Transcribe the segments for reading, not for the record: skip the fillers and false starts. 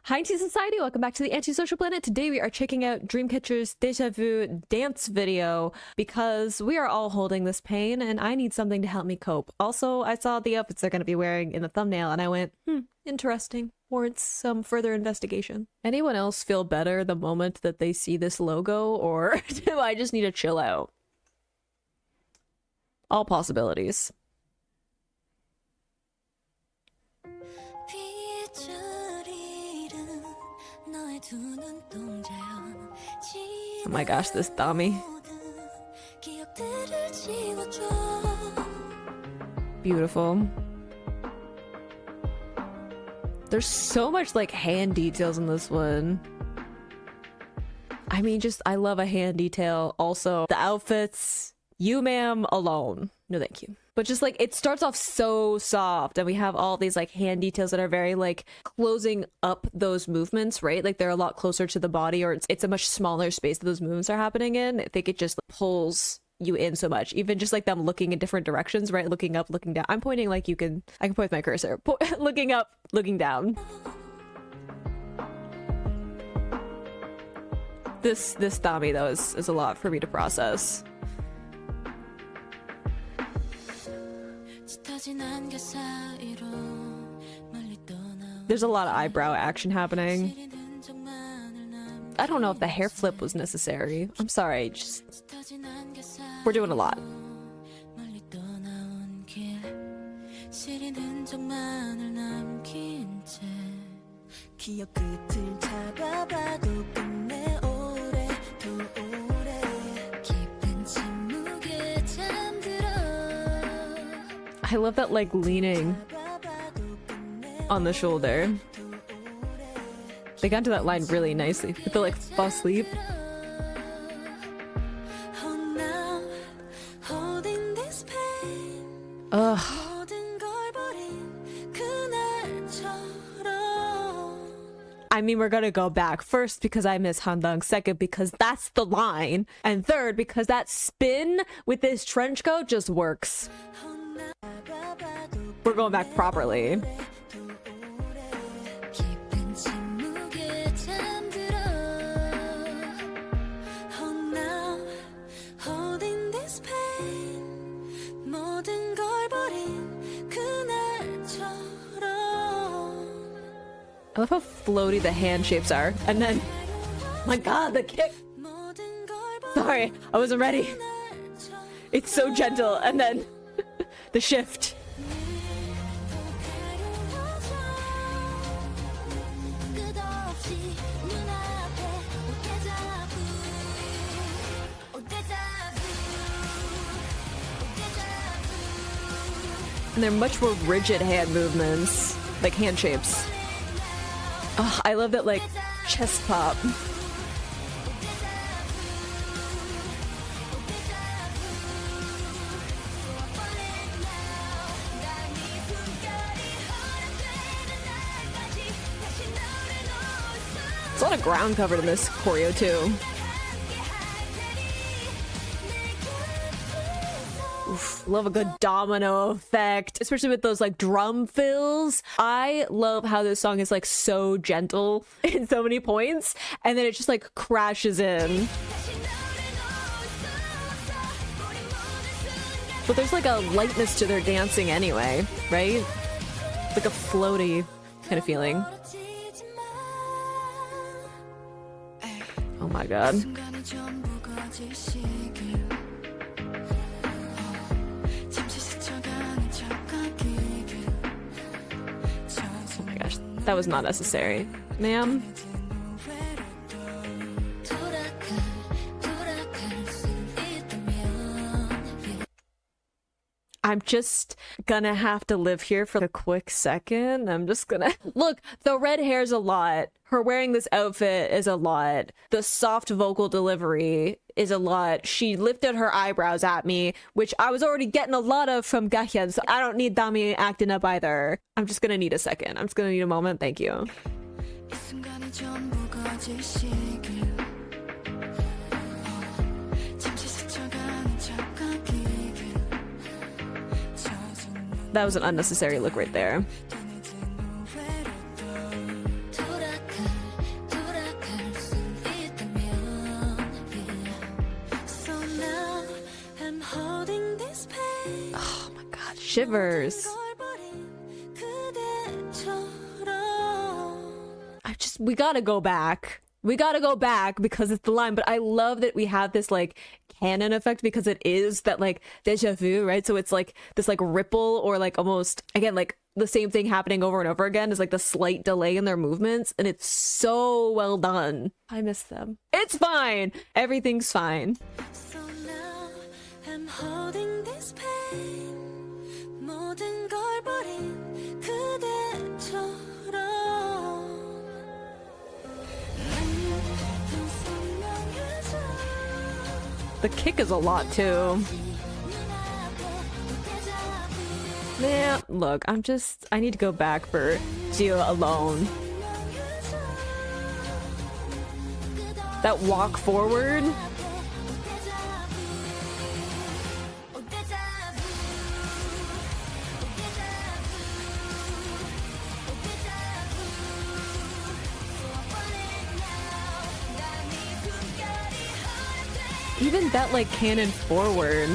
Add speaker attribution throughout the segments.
Speaker 1: Hi Society, welcome back to the Antisocial Planet. Today we are checking out Dreamcatcher's Deja Vu dance video because we are all holding this pain and I need something to help me cope. Also, I saw the outfits they're going to be wearing in the thumbnail and I went, interesting. Warrants some further investigation. Anyone else feel better the moment that they see this logo, or do I just need to chill out? All possibilities. Oh my gosh, this dummy. Beautiful. There's so much like hand details in this one. I mean, I love a hand detail. Also, the outfits, you ma'am alone. No thank you. But just like, it starts off so soft and we have all these like hand details that are very like closing up those movements, right? Like they're a lot closer to the body, or it's a much smaller space that those movements are happening in. I think it just pulls you in so much. Even just like them looking in different directions, right? Looking up, looking down. I'm pointing like I can point with my cursor. Looking up, looking down. This Thami though is a lot for me to process. There's a lot of eyebrow action happening. I don't know if the hair flip was necessary. I'm sorry, we're doing a lot. I love that like leaning on the shoulder. They got into that line really nicely with the like fall asleep. Ugh. I mean, we're gonna go back. First, because I miss Handang. Second, because that's the line. And third, because that spin with this trench coat just works. We're going back properly. I love how floaty the hand shapes are. And then, my god, the kick. Sorry, I wasn't ready. It's so gentle. And then the shift. And they're much more rigid hand movements, like hand shapes. Oh, I love that like chest pop. There's a lot of ground covered in this choreo too. Oof, love a good domino effect, especially with those like drum fills. I love how this song is like so gentle in so many points, and then it just like crashes in. But there's like a lightness to their dancing anyway, right? Like a floaty kind of feeling. Oh my god. That was not necessary, ma'am. I'm just gonna have to live here for a quick second. I'm just gonna... Look, the red hair's a lot. Her wearing this outfit is a lot. The soft vocal delivery is a lot. She lifted her eyebrows at me, which I was already getting a lot of from Gahyeon, so I don't need Dami acting up either. I'm just gonna need a second. I'm just gonna need a moment. Thank you. That was an unnecessary look right there. Shivers. We gotta go back. We gotta go back because it's the line. But I love that we have this like canon effect because it is that like deja vu, right? So it's like this like ripple or like almost again like the same thing happening over and over again is like the slight delay in their movements, and it's so well done. I miss them. It's fine. Everything's fine.
Speaker 2: So now I'm holding this pain. 모든 걸 버린 그대처럼.
Speaker 1: The kick is a lot too. Man, look, I need to go back for Gio alone. That walk forward. Even that like cannon forward.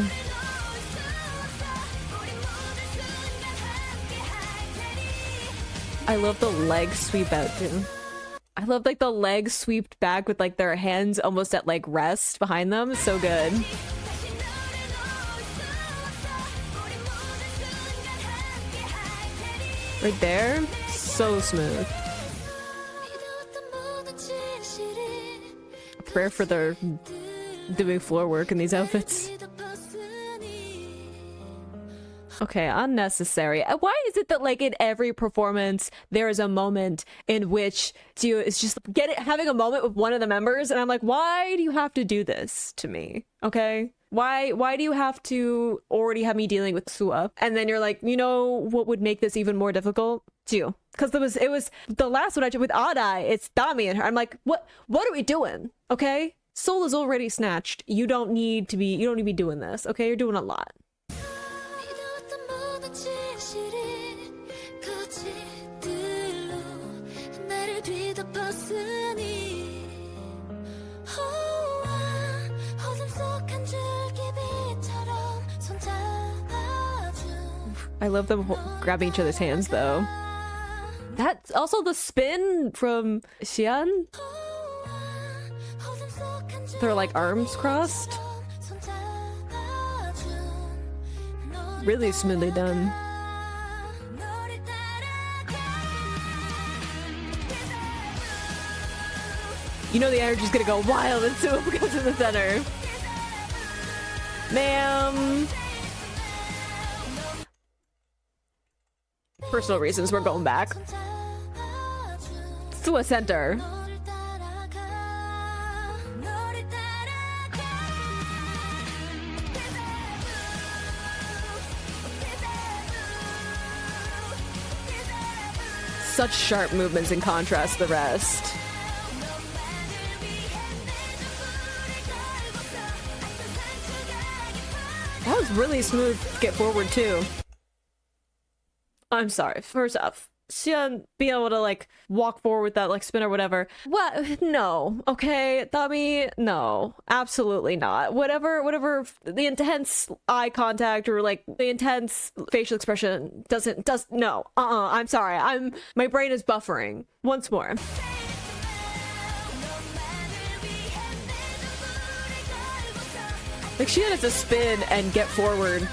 Speaker 1: I love the leg sweep out too. I love like the legs sweeped back with like their hands almost at like rest behind them. So good. Right there, so smooth. A prayer for their doing floor work in these outfits. Okay, unnecessary. Why is it that like in every performance there is a moment in which Gio is just having a moment with one of the members, and I'm like, why do you have to do this to me? Okay, why do you have to already have me dealing with Sua? And then you're like, you know what would make this even more difficult? Gio, because it was the last one I did with Adai. It's Dami and her. I'm like, what are we doing? Okay, Soul is already snatched. You don't need to be doing this. Okay, you're doing a lot. I love them grabbing each other's hands though. That's also the spin from Xian. Their like arms crossed. Really smoothly done. You know the energy's gonna go wild as Sua goes in the center. Ma'am. Personal reasons, we're going back. Sua center. Such sharp movements in contrast to the rest. That was really smooth get forward too. I'm sorry. First off, Xian being able to like walk forward with that like spin or whatever. What? No. Okay, Dami, no. Absolutely not. Whatever the intense eye contact or like the intense facial expression no. I'm sorry. My brain is buffering. Once more. Like Xian has to spin and get forward,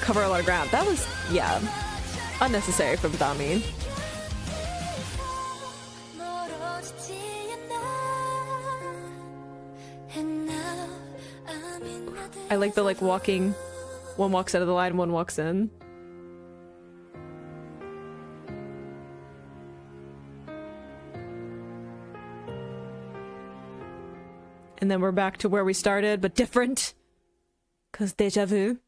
Speaker 1: cover a lot of ground. That was, yeah, unnecessary from Dami. I like the like walking, one walks out of the line, one walks in. And then we're back to where we started, but different. Cause deja vu.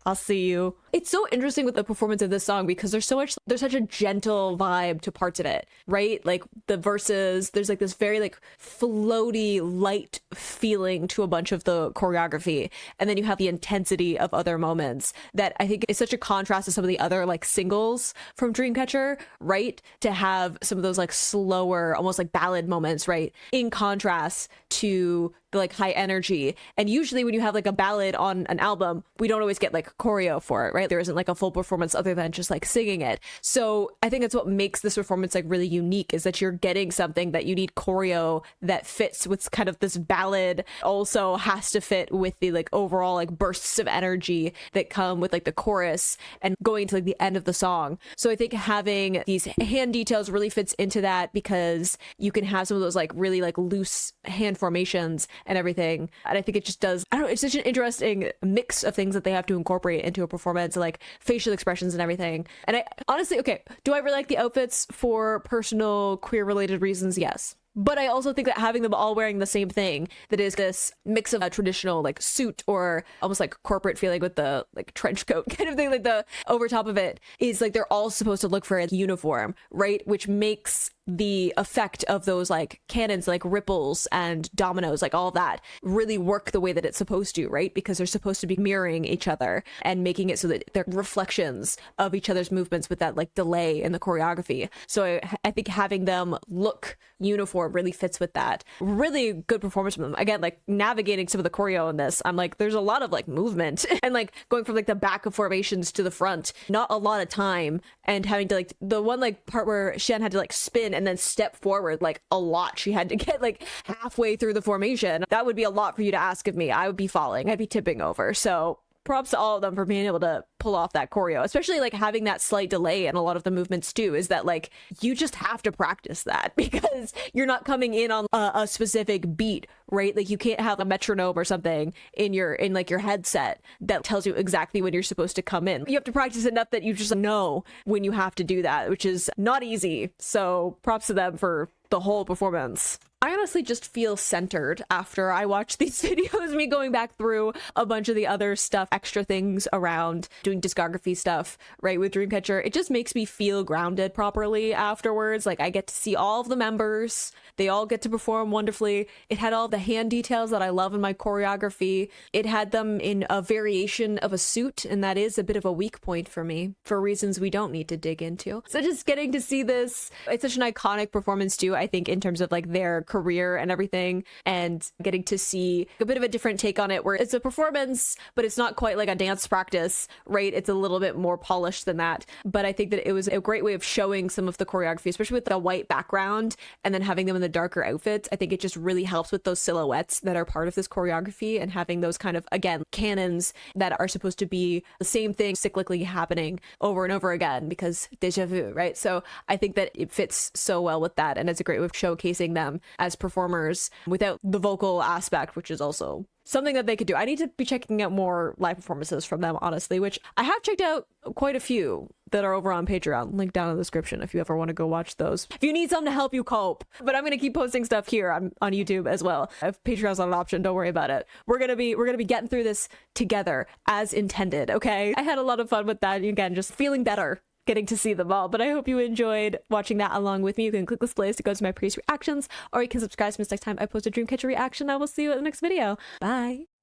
Speaker 1: I'll see you It's so interesting with the performance of this song because there's such a gentle vibe to parts of it, right? Like the verses, there's like this very like floaty, light feeling to a bunch of the choreography. And then you have the intensity of other moments that I think is such a contrast to some of the other like singles from Dreamcatcher, right? To have some of those like slower, almost like ballad moments, right? In contrast to the like high energy. And usually when you have like a ballad on an album, we don't always get like choreo for it, right? There isn't like a full performance other than just like singing it. So I think that's what makes this performance like really unique, is that you're getting something that you need choreo that fits with kind of this ballad, also has to fit with the like overall like bursts of energy that come with like the chorus and going to like the end of the song. So I think having these hand details really fits into that, because you can have some of those like really like loose hand formations and everything. And I think it just does, I don't know, it's such an interesting mix of things that they have to incorporate into a performance, like facial expressions and everything. And I honestly, okay, do I really like the outfits for personal queer related reasons? Yes. But I also think that having them all wearing the same thing, that is this mix of a traditional like suit or almost like corporate feeling with the like trench coat kind of thing, like the over top of it, is like they're all supposed to look for a uniform, right? Which makes the effect of those like cannons, like ripples and dominoes, like all that really work the way that it's supposed to, right? Because they're supposed to be mirroring each other and making it so that they're reflections of each other's movements with that like delay in the choreography. So I think having them look uniform really fits with that. Really good performance from them. Again, like navigating some of the choreo in this, I'm like, there's a lot of like movement and like going from like the back of formations to the front, not a lot of time, and having to like the one like part where Shen had to like spin and then step forward like a lot. She had to get like halfway through the formation. That would be a lot for you to ask of me. I would be falling. I'd be tipping over. So props to all of them for being able to pull off that choreo, especially like having that slight delay in a lot of the movements too, is that like you just have to practice that because you're not coming in on a specific beat, right? Like you can't have a metronome or something in your headset that tells you exactly when you're supposed to come in. You have to practice enough that you just know when you have to do that, which is not easy. So props to them for the whole performance. I honestly just feel centered after I watch these videos, me going back through a bunch of the other stuff, extra things around doing discography stuff, right, with Dreamcatcher. It just makes me feel grounded properly afterwards. Like I get to see all of the members. They all get to perform wonderfully. It had all the hand details that I love in my choreography. It had them in a variation of a suit, and that is a bit of a weak point for me for reasons we don't need to dig into. So just getting to see this, it's such an iconic performance too, I think, in terms of like their career and everything, and getting to see a bit of a different take on it where it's a performance but it's not quite like a dance practice, right? It's a little bit more polished than that. But I think that it was a great way of showing some of the choreography, especially with the white background and then having them in the darker outfits. I think it just really helps with those silhouettes that are part of this choreography, and having those kind of, again, cannons that are supposed to be the same thing cyclically happening over and over again, because deja vu, right? So I think that it fits so well with that, and it's a great way of showcasing them as performers without the vocal aspect, which is also something that they could do. I need to be checking out more live performances from them, honestly, which I have checked out quite a few that are over on Patreon. Link down in the description if you ever want to go watch those. If you need something to help you cope. But I'm going to keep posting stuff here on YouTube as well. If Patreon's not an option, don't worry about it. We're going to be getting through this together as intended, okay? I had a lot of fun with that. Again, just feeling better getting to see them all. But I hope you enjoyed watching that along with me. You can click this playlist to go to my previous reactions, or you can subscribe to miss next time I post a Dreamcatcher reaction. I will see you in the next video. Bye.